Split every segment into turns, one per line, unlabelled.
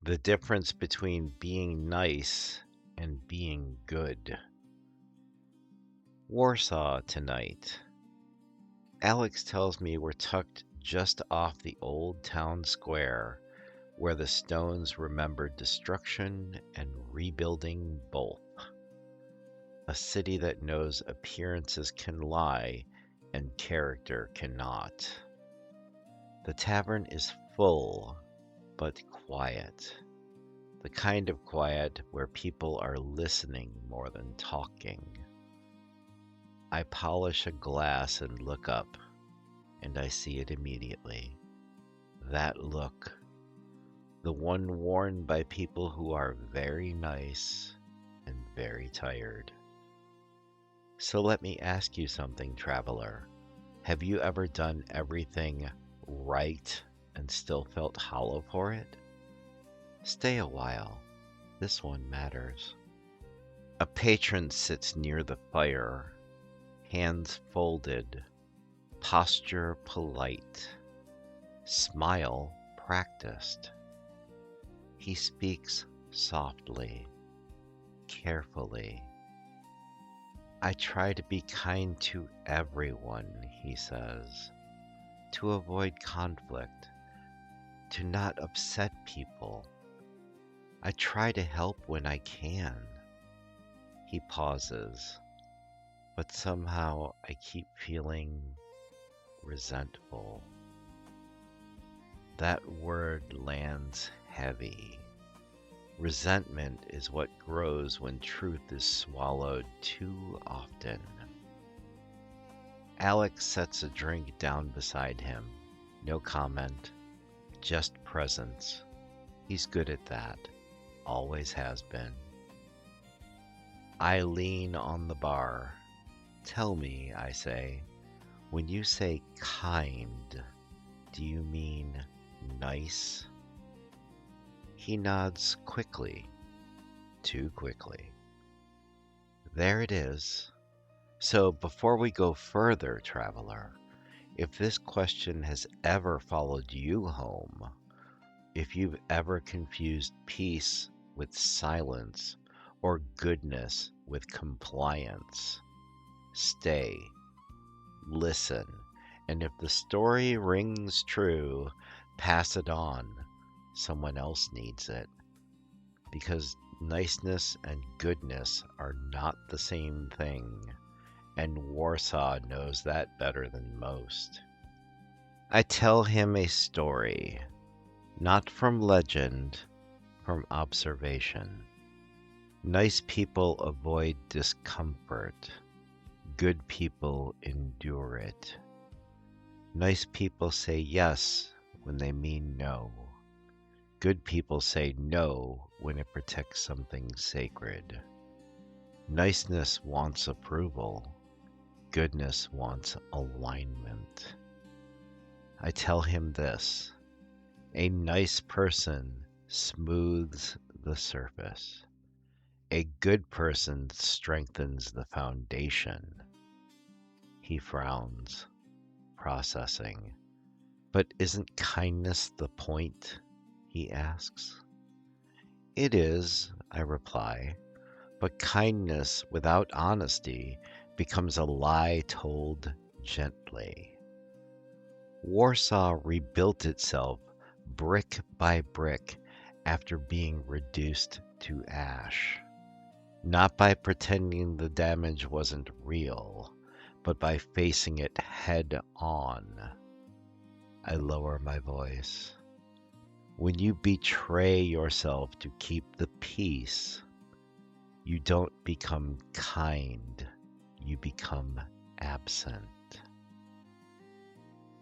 The difference between being nice and being good. Warsaw tonight. Alex tells me we're tucked just off the old town square where the stones remembered destruction and rebuilding both. A city that knows appearances can lie and character cannot. The tavern is full, but quiet. The kind of quiet where people are listening more than talking. I polish a glass and look up, and I see it immediately. That look, the one worn by people who are very nice and very tired. So let me ask you something, traveler. Have you ever done everything right and still felt hollow for it? Stay a while. This one matters. A patron sits near the fire, hands folded, posture polite, smile practiced. He speaks softly, carefully. I try to be kind to everyone, he says, to avoid conflict, to not upset people. I try to help when I can. He pauses, but somehow I keep feeling resentful. That word lands heavy. Resentment is what grows when truth is swallowed too often. Alex sets a drink down beside him. No comment, just presence. He's good at that, always has been. I lean on the bar. Tell me, I say, when you say kind, do you mean nice? He nods quickly, too quickly. There it is. So before we go further, traveler, if this question has ever followed you home, if you've ever confused peace with silence or goodness with compliance, stay, listen, and if the story rings true, pass it on. Someone else needs it. Because niceness and goodness are not the same thing, and Warsaw knows that better than most. I tell him a story, not from legend, from observation. Nice people avoid discomfort. Good people endure it. Nice people say yes when they mean no. Good people say no when it protects something sacred. Niceness wants approval. Goodness wants alignment. I tell him this: a nice person smooths the surface. A good person strengthens the foundation. He frowns, processing. But isn't kindness the point? He asks. It is, I reply, but kindness without honesty becomes a lie told gently. Warsaw rebuilt itself brick by brick after being reduced to ash. Not by pretending the damage wasn't real, but by facing it head on. I lower my voice. When you betray yourself to keep the peace, you don't become kind, you become absent.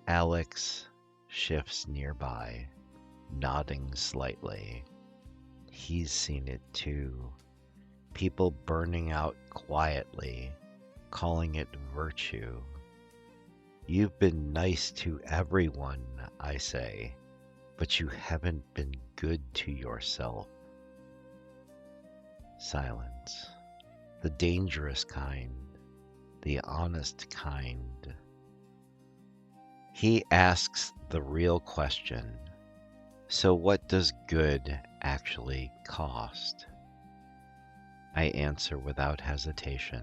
Alex shifts nearby, nodding slightly. He's seen it too. People burning out quietly, calling it virtue. You've been nice to everyone, I say, but you haven't been good to yourself. Silence. The dangerous kind, the honest kind. He asks the real question. So what does good actually cost? I answer without hesitation.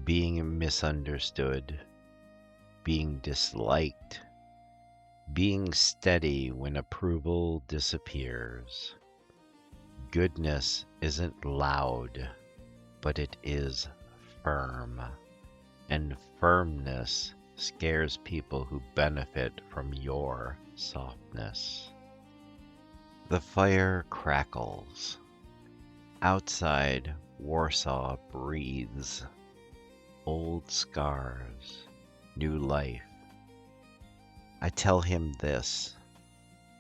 Being misunderstood, being disliked, being steady when approval disappears. Goodness isn't loud, but it is firm, and firmness scares people who benefit from your softness. The fire crackles. Outside, Warsaw breathes. Old scars, new life. I tell him this: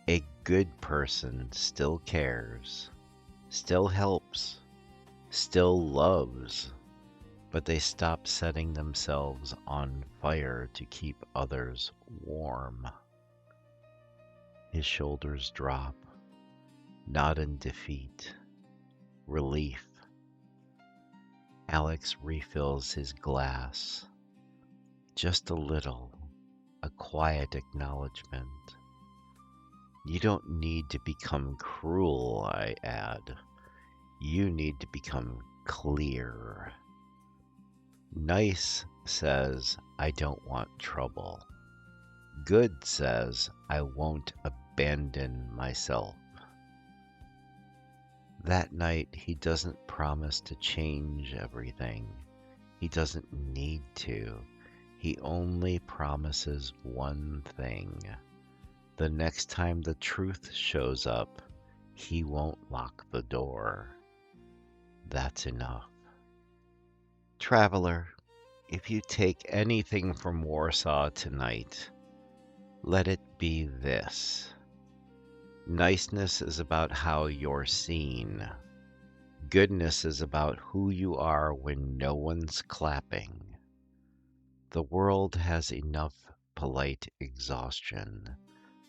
a good person still cares, still helps, still loves, but they stop setting themselves on fire to keep others warm. His shoulders drop, not in defeat, relief. Alex refills his glass. Just a little, a quiet acknowledgement. You don't need to become cruel, I add. You need to become clear. Nice says, I don't want trouble. Good says, I won't abandon myself. That night, he doesn't promise to change everything. He doesn't need to. He only promises one thing. The next time the truth shows up, he won't lock the door. That's enough. Traveler, if you take anything from Warsaw tonight, let it be this. Niceness is about how you're seen. Goodness is about who you are when no one's clapping. The world has enough polite exhaustion.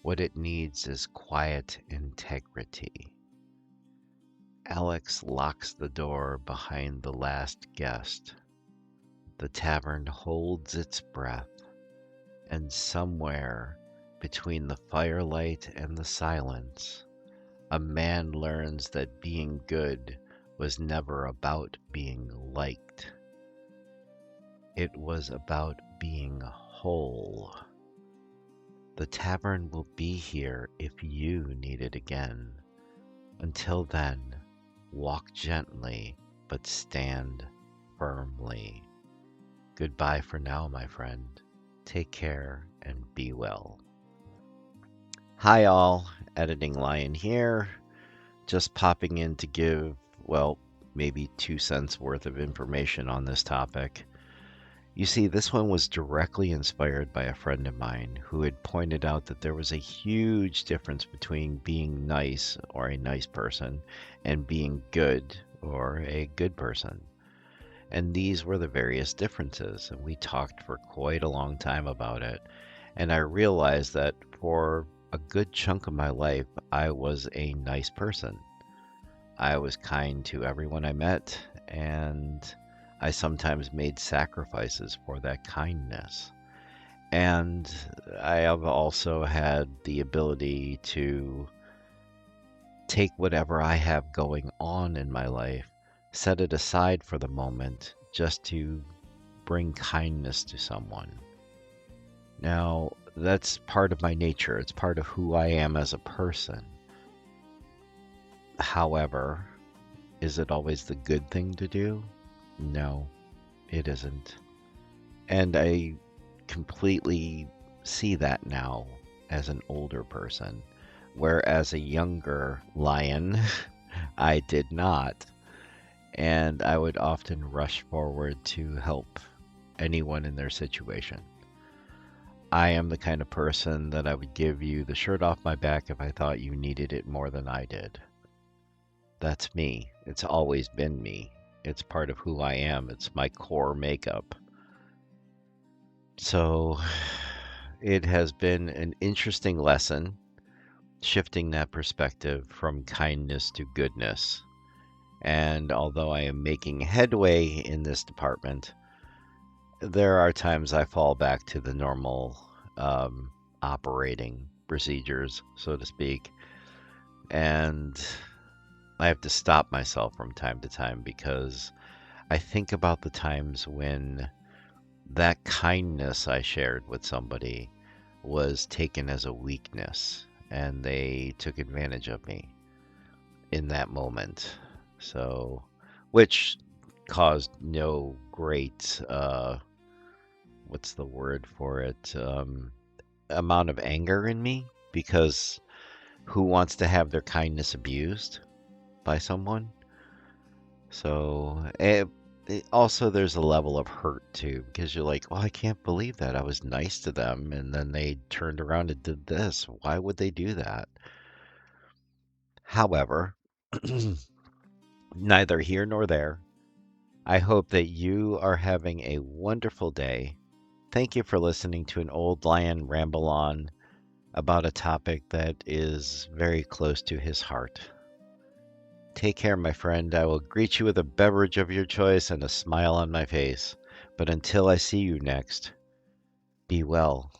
What it needs is quiet integrity. Alex locks the door behind the last guest. The tavern holds its breath, and somewhere between the firelight and the silence, a man learns that being good was never about being liked. It was about being whole. The tavern will be here if you need it again. Until then, walk gently, but stand firmly. Goodbye for now, my friend. Take care and be well. Hi, all. Editing Lion here. Just popping in to give, well, maybe 2 cents worth of information on this topic. You see, this one was directly inspired by a friend of mine who had pointed out that there was a huge difference between being nice or a nice person and being good or a good person. And these were the various differences, and we talked for quite a long time about it. And I realized that for a good chunk of my life, I was a nice person. I was kind to everyone I met, and I sometimes made sacrifices for that kindness. And I have also had the ability to take whatever I have going on in my life, set it aside for the moment, just to bring kindness to someone. Now, that's part of my nature. It's part of who I am as a person. However, is it always the good thing to do? No, it isn't. And I completely see that now as an older person, whereas a younger lion, I did not. And I would often rush forward to help anyone in their situation. I am the kind of person that I would give you the shirt off my back if I thought you needed it more than I did. That's me. It's always been me. It's part of who I am. It's my core makeup. So it has been an interesting lesson, shifting that perspective from kindness to goodness. And although I am making headway in this department, there are times I fall back to the normal operating procedures, so to speak. And I have to stop myself from time to time because I think about the times when that kindness I shared with somebody was taken as a weakness and they took advantage of me in that moment. So, which caused no great, what's the word for it? Amount of anger in me because who wants to have their kindness abused by someone? So, also there's a level of hurt too because you're like, "Oh, I can't believe that. I was nice to them and then they turned around and did this. Why would they do that?" However, neither here nor there. I hope that you are having a wonderful day. Thank you for listening to an old lion ramble on about a topic that is very close to his heart. Take care, my friend. I will greet you with a beverage of your choice and a smile on my face. But until I see you next, be well.